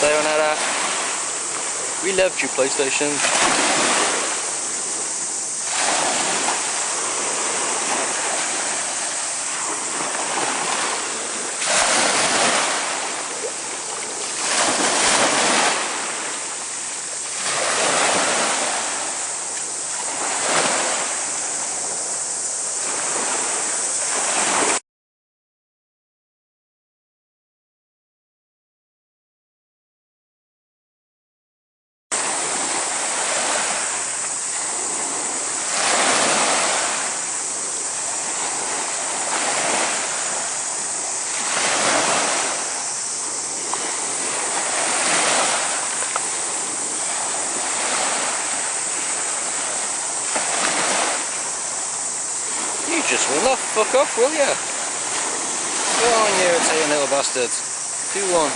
Sayonara. We loved you, PlayStation. You just will not fuck off, will ya? Go on, you Italian little bastard. Do one.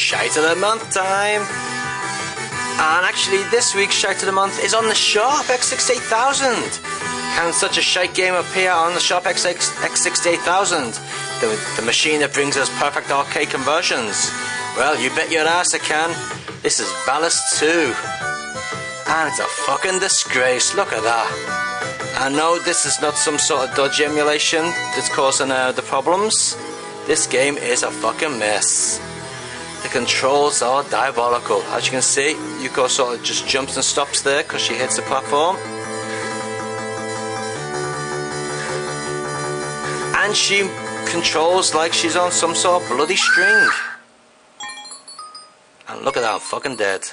Shite of the Month time! And actually this week's Shite of the Month is on the Sharp X68000! Can such a shite game appear on the Sharp X68000? The machine that brings us perfect arcade conversions? Well, you bet your ass it can. This is Valis II. And it's a fucking disgrace, look at that. I know this is not some sort of dodgy emulation that's causing the problems. This game is a fucking mess. The controls are diabolical. As you can see, Yuko sort of just jumps and stops there because she hits the platform. And she controls like she's on some sort of bloody string. And look at that, I'm fucking dead.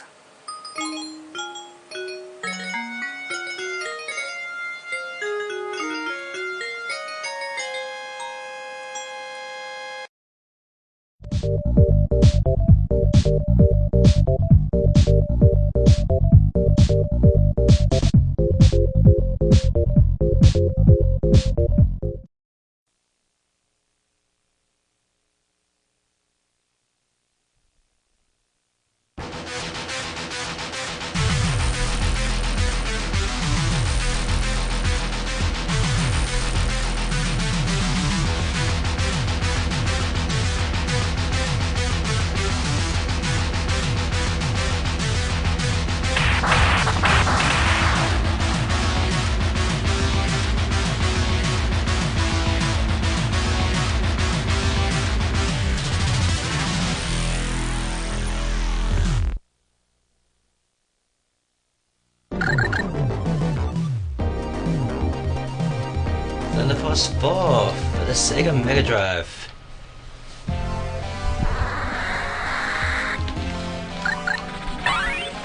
Force 4 for the Sega Mega Drive.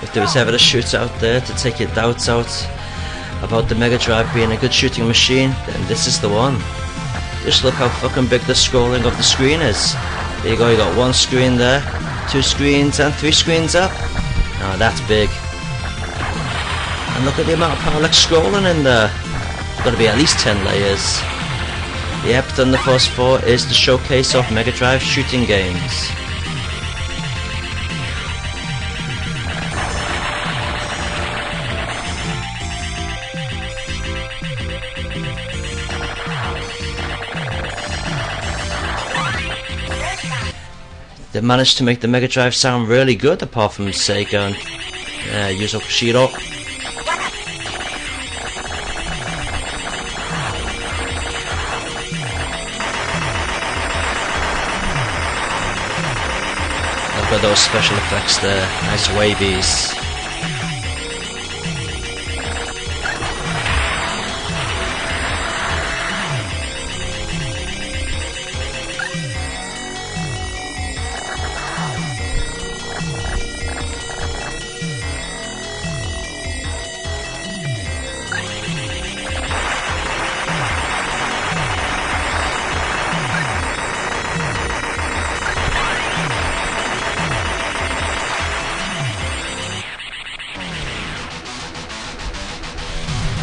If there was ever a shooter out there to take your doubts out about the Mega Drive being a good shooting machine, then this is the one. Just look how fucking big the scrolling of the screen is. There you go, you got one screen there, 2 screens and 3 screens up. Now that's big. And look at the amount of parallax scrolling in there. It's got to be at least 10 layers. Yep, Thunder Force 4 is the showcase of Mega Drive shooting games. They managed to make the Mega Drive sound really good, apart from Sega and Yuzo Koshiro. Look at those special effects there, nice wavies.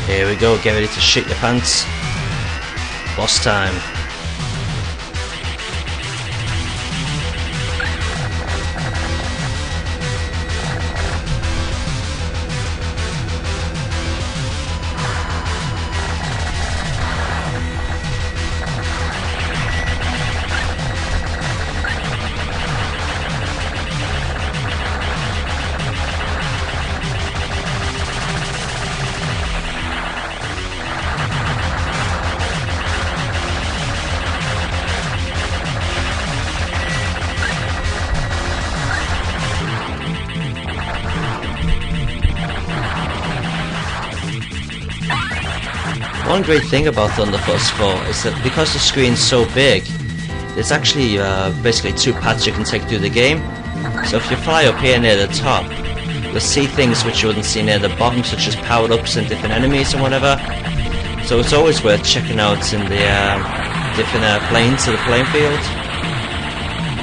Here we go, get ready to shit your pants. Boss time. One great thing about Thunder Force 4 is that because the screen's so big, there's actually basically 2 paths you can take through the game. So if you fly up here near the top, you'll see things which you wouldn't see near the bottom, such as powered-ups and different enemies and whatever. So it's always worth checking out in the different planes of the playing field,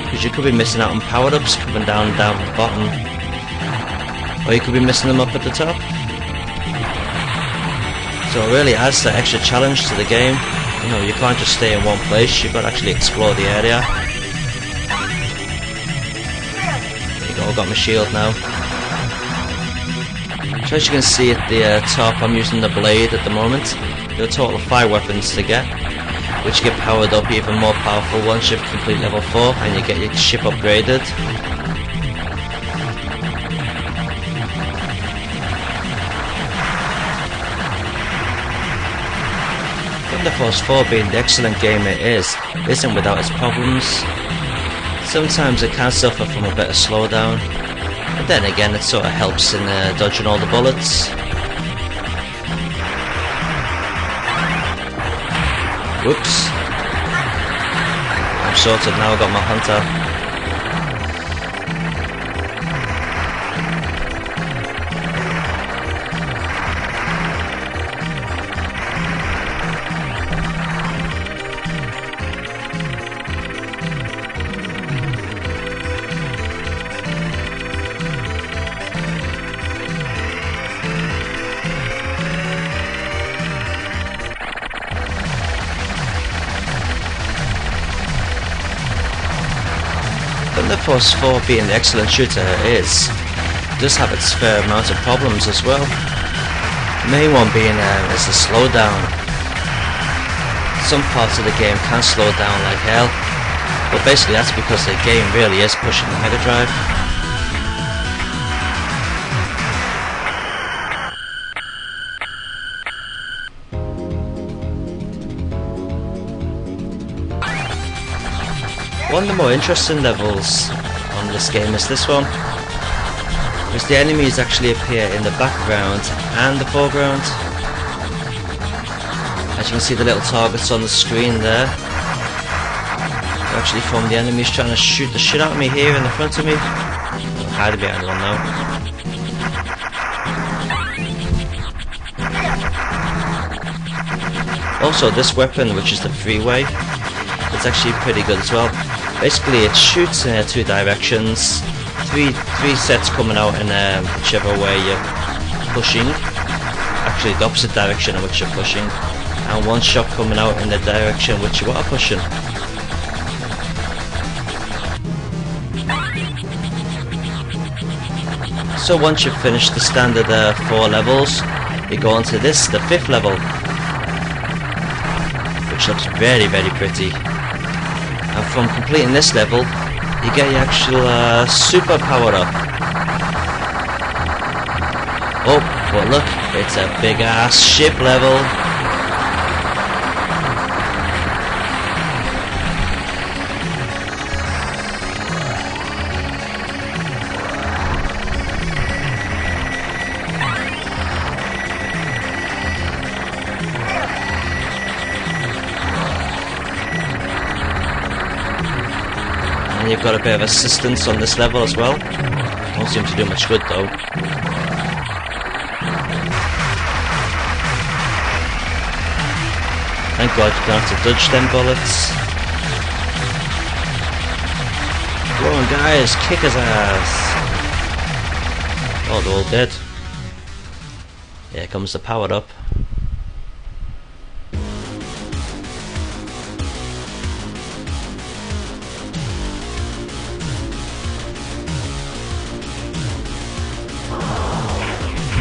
because you could be missing out on powered-ups coming down the bottom, or you could be missing them up at the top. So it really adds that extra challenge to the game. You know, you can't just stay in one place, you've got to actually explore the area. There you go, I've got my shield now. So as you can see at the top, I'm using the blade at the moment. There are a total of 5 weapons to get, which get powered up even more powerful once you've complete level 4 and you get your ship upgraded. Thunder Force 4, being the excellent game it is, isn't without its problems. Sometimes it can suffer from a bit of slowdown, but then again it sort of helps in dodging all the bullets. Whoops. I'm sorted now, I got my hunter. Thunder Force 4, being the excellent shooter it is, does have its fair amount of problems as well. The main one being is the slowdown. Some parts of the game can slow down like hell, but basically that's because the game really is pushing the Mega Drive. One of the more interesting levels on this game is this one, because the enemies actually appear in the background and the foreground, As you can see the little targets on the screen there. They're actually from the enemies trying to shoot the shit out of me here in the front of me. I'm hiding behind one now. Also this weapon, which is the freeway, it's actually pretty good as well. Basically it shoots in 2 directions, three sets coming out in whichever way you're pushing, actually the opposite direction in which you're pushing, and 1 shot coming out in the direction which you are pushing. So once you've finished the standard 4 levels, you go on to this, the 5th level, which looks very pretty. And from completing this level, you get your actual super power up. Oh, but look, it's a big ass ship level. And you've got a bit of assistance on this level as well. Won't seem to do much good though. Thank God you don't have to dodge them bullets. Go on guys, kick his ass. Oh, they're all dead. Here comes the power up.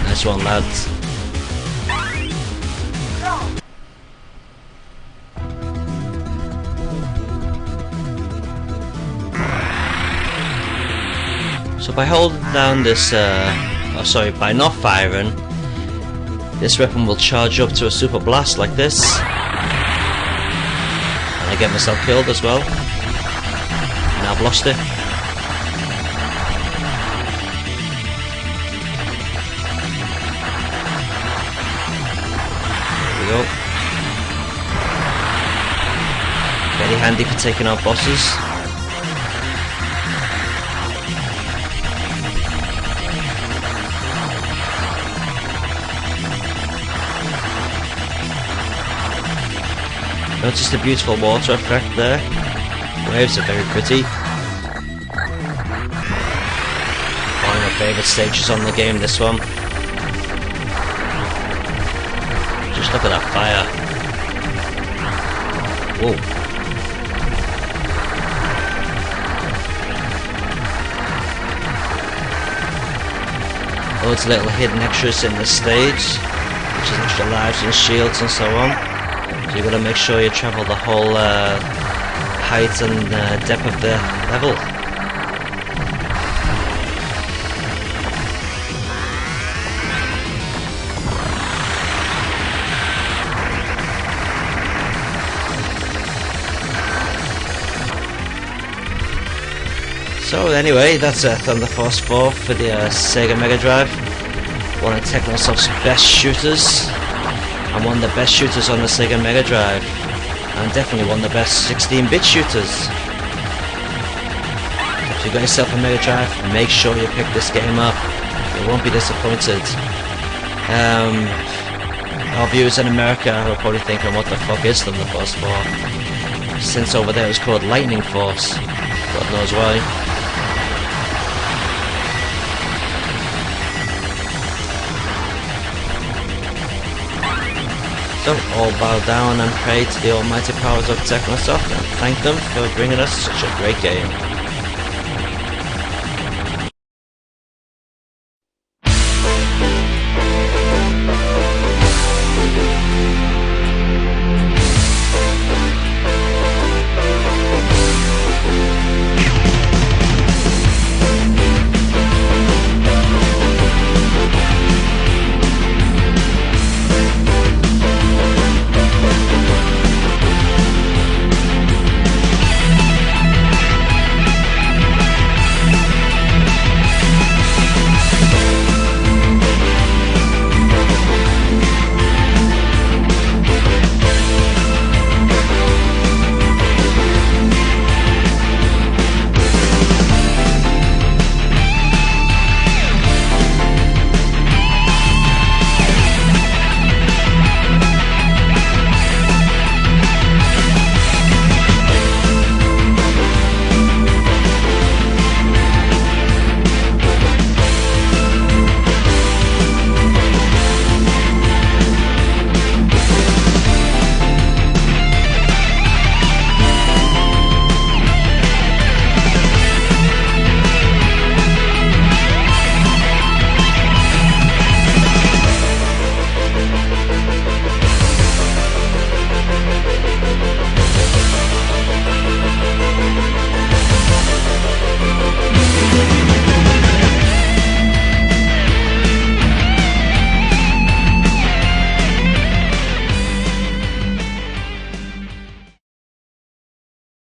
Nice one, lads. So by holding down this, by not firing, this weapon will charge up to a super blast like this. And I get myself killed as well. And I've lost it. Very handy for taking out bosses. Notice the beautiful water effect there. Waves are very pretty. One of my favourite stages on the game, this one. Just look at that fire. Whoa. Loads of little hidden extras in this stage, which is extra lives and shields and so on. So you've got to make sure you travel the whole height and depth of the level. So anyway, that's Thunder Force 4 for the Sega Mega Drive. One of Technosoft's best shooters, and one of the best shooters on the Sega Mega Drive, and definitely one of the best 16-bit shooters. If you got yourself a Mega Drive, make sure you pick this game up. You won't be disappointed. Our viewers in America are probably thinking, what the fuck is Thunder Force 4? Since over there it's called Lightning Force. God knows why. So all bow down and pray to the almighty powers of Technosoft and thank them for bringing us such a great game.